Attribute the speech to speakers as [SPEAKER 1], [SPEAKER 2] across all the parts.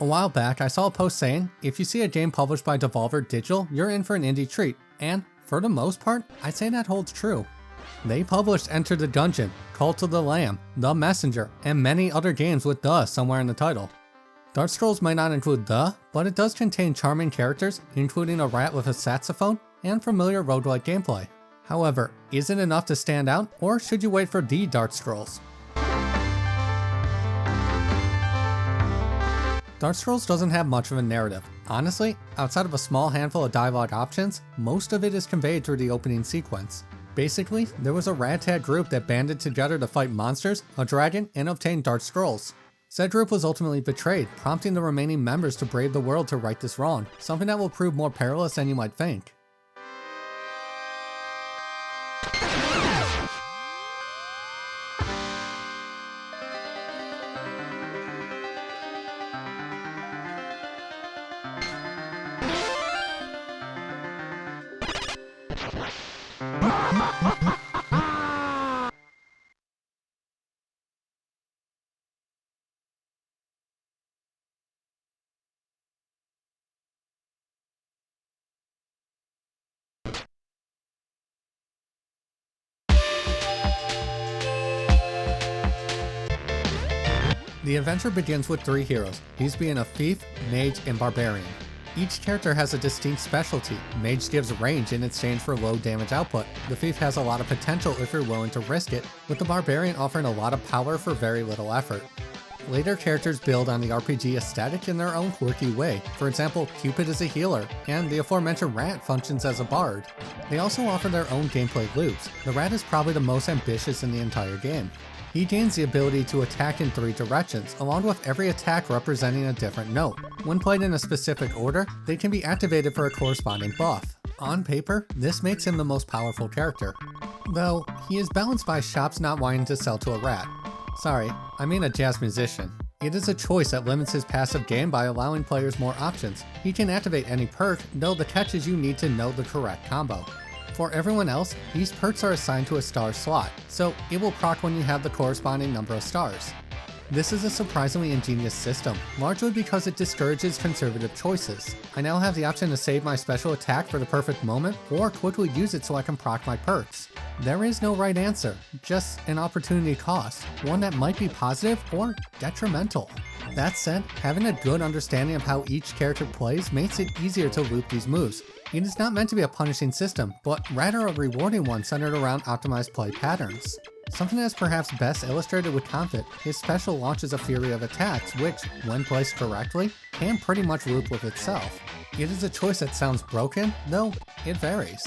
[SPEAKER 1] A while back, I saw a post saying, if you see a game published by Devolver Digital, you're in for an indie treat, and for the most part, I'd say that holds true. They published Enter the Gungeon, Cult of the Lamb, The Messenger, and many other games with "the" somewhere in the title. Dark Scrolls might not include "the," but it does contain charming characters, including a rat with a saxophone, and familiar roguelike gameplay. However, is it enough to stand out, or should you wait for the Dark Scrolls? Dark Scrolls doesn't have much of a narrative. Honestly, outside of a small handful of dialogue options, most of it is conveyed through the opening sequence. Basically, there was a ragtag group that banded together to fight monsters, a dragon, and obtain Dark Scrolls. Said group was ultimately betrayed, prompting the remaining members to brave the world to right this wrong, something that will prove more perilous than you might think. The adventure begins with 3 heroes, these being a thief, mage, and barbarian. Each character has a distinct specialty. Mage gives range in exchange for low damage output. The thief has a lot of potential if you're willing to risk it, with the barbarian offering a lot of power for very little effort. Later characters build on the RPG aesthetic in their own quirky way. For example, Cupid is a healer, and the aforementioned rat functions as a bard. They also offer their own gameplay loops. The rat is probably the most ambitious in the entire game. He gains the ability to attack in 3 directions, along with every attack representing a different note. When played in a specific order, they can be activated for a corresponding buff. On paper, this makes him the most powerful character. Though, he is balanced by shops not wanting to sell to a rat. Sorry, I mean a jazz musician. It is a choice that limits his passive game by allowing players more options. He can activate any perk, though the catch is you need to know the correct combo. For everyone else, these perks are assigned to a star slot, so it will proc when you have the corresponding number of stars. This is a surprisingly ingenious system, largely because it discourages conservative choices. I now have the option to save my special attack for the perfect moment, or quickly use it so I can proc my perks. There is no right answer, just an opportunity cost, one that might be positive or detrimental. That said, having a good understanding of how each character plays makes it easier to loop these moves. It is not meant to be a punishing system, but rather a rewarding one centered around optimized play patterns. Something that is perhaps best illustrated with Comfort, his special launches a fury of attacks which, when placed correctly, can pretty much loop with itself. It is a choice that sounds broken, though it varies.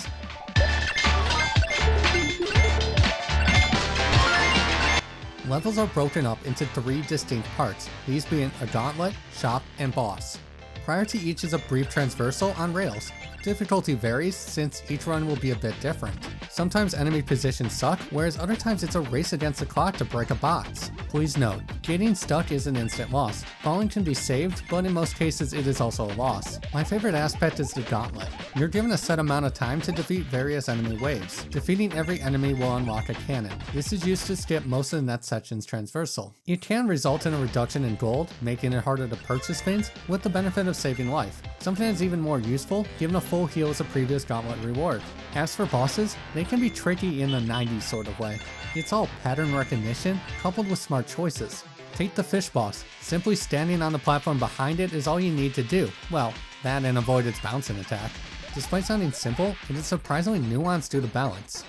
[SPEAKER 1] Levels are broken up into 3 distinct parts, these being a gauntlet, shop, and boss. Prior to each is a brief transversal on rails. Difficulty varies since each run will be a bit different. Sometimes enemy positions suck, whereas other times it's a race against the clock to break a box. Please note, getting stuck is an instant loss. Falling can be saved, but in most cases it is also a loss. My favorite aspect is the gauntlet. You're given a set amount of time to defeat various enemy waves. Defeating every enemy will unlock a cannon. This is used to skip most of the next section's transversal. It can result in a reduction in gold, making it harder to purchase things, with the benefit of saving life. Something that's even more useful, given a full heal as a previous gauntlet reward. As for bosses, they can be tricky in the 90s sort of way. It's all pattern recognition, coupled with smart choices. Take the fish boss. Simply standing on the platform behind it is all you need to do. Well, that and avoid its bouncing attack. Despite sounding simple, it is surprisingly nuanced due to balance.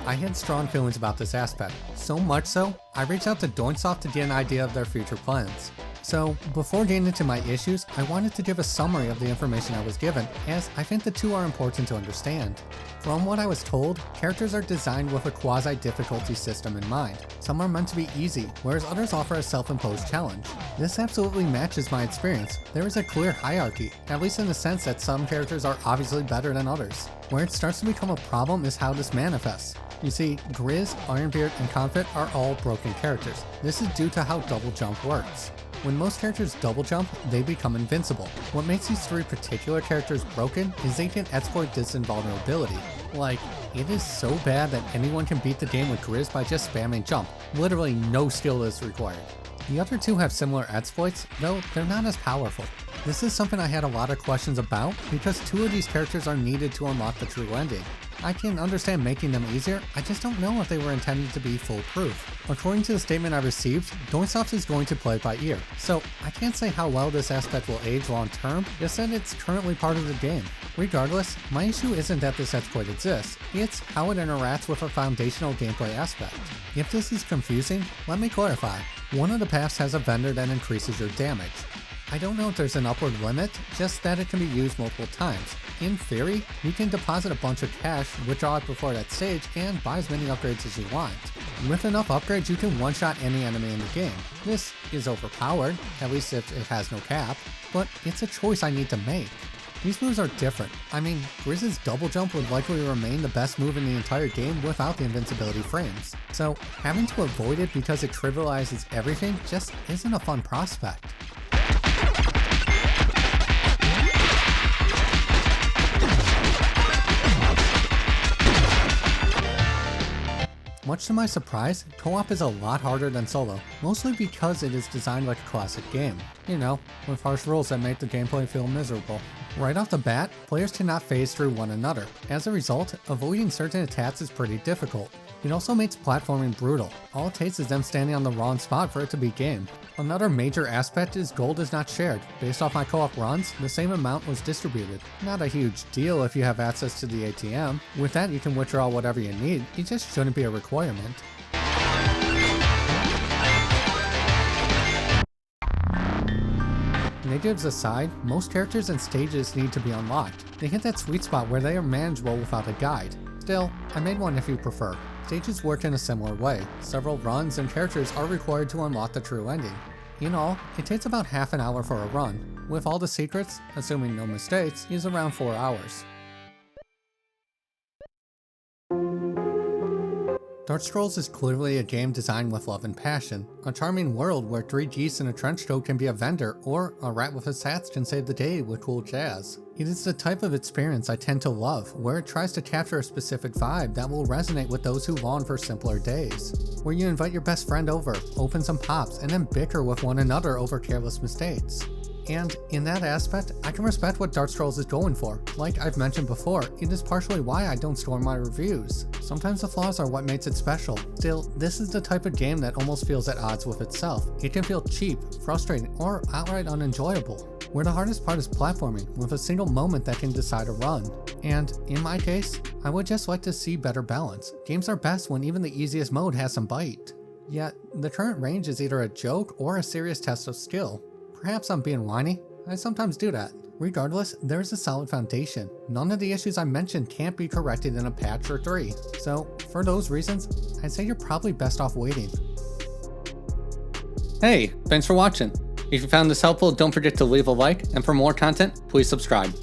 [SPEAKER 1] I had strong feelings about this aspect, so much so, I reached out to Doinsoft to get an idea of their future plans. So, before getting into my issues, I wanted to give a summary of the information I was given, as I think the two are important to understand. From what I was told, characters are designed with a quasi-difficulty system in mind. Some are meant to be easy, whereas others offer a self-imposed challenge. This absolutely matches my experience. There is a clear hierarchy, at least in the sense that some characters are obviously better than others. Where it starts to become a problem is how this manifests. You see, Grizz, Ironbeard, and Comfort are all broken characters. This is due to how double jump works. When most characters double jump, they become invincible. What makes these 3 particular characters broken is they can exploit this invulnerability. Like, it is so bad that anyone can beat the game with Grizz by just spamming jump. Literally no skill is required. The other 2 have similar exploits, though they're not as powerful. This is something I had a lot of questions about because 2 of these characters are needed to unlock the true ending. I can understand making them easier, I just don't know if they were intended to be foolproof. According to the statement I received, Doingsoft is going to play it by ear, so I can't say how well this aspect will age long term, just that it's currently part of the game. Regardless, my issue isn't that this exploit exists, it's how it interacts with a foundational gameplay aspect. If this is confusing, let me clarify. One of the paths has a vendor that increases your damage. I don't know if there's an upward limit, just that it can be used multiple times. In theory, you can deposit a bunch of cash, withdraw it before that stage, and buy as many upgrades as you want. With enough upgrades, you can one-shot any enemy in the game. This is overpowered, at least if it has no cap, but it's a choice I need to make. These moves are different. I mean, Grizz's double jump would likely remain the best move in the entire game without the invincibility frames. So having to avoid it because it trivializes everything just isn't a fun prospect. Much to my surprise, co-op is a lot harder than solo, mostly because it is designed like a classic game. You know, with harsh rules that make the gameplay feel miserable. Right off the bat, players cannot phase through one another. As a result, avoiding certain attacks is pretty difficult. It also makes platforming brutal. All it takes is them standing on the wrong spot for it to be game. Another major aspect is gold is not shared. Based off my co-op runs, the same amount was distributed. Not a huge deal if you have access to the ATM. With that, you can withdraw whatever you need. It just shouldn't be a requirement. Negatives aside, most characters and stages need to be unlocked. They hit that sweet spot where they are manageable without a guide. Still, I made one if you prefer. Stages work in a similar way. Several runs and characters are required to unlock the true ending. In all, it takes about half an hour for a run. With all the secrets, assuming no mistakes, is around 4 hours. Dark Scrolls is clearly a game designed with love and passion, a charming world where 3 geese in a trench coat can be a vendor, or a rat with his hats can save the day with cool jazz. It is the type of experience I tend to love, where it tries to capture a specific vibe that will resonate with those who long for simpler days. Where you invite your best friend over, open some pops, and then bicker with one another over careless mistakes. And in that aspect, I can respect what Dark Scrolls is going for. Like I've mentioned before, it is partially why I don't store my reviews. Sometimes the flaws are what makes it special. Still, this is the type of game that almost feels at odds with itself. It can feel cheap, frustrating, or outright unenjoyable. Where the hardest part is platforming, with a single moment that can decide a run. And in my case, I would just like to see better balance. Games are best when even the easiest mode has some bite. Yet, the current range is either a joke or a serious test of skill. Perhaps I'm being whiny, I sometimes do that. Regardless, there is a solid foundation. None of the issues I mentioned can't be corrected in a patch or 3. So, for those reasons, I'd say you're probably best off waiting. Hey, thanks for watching. If you found this helpful, don't forget to leave a like, and for more content, please subscribe.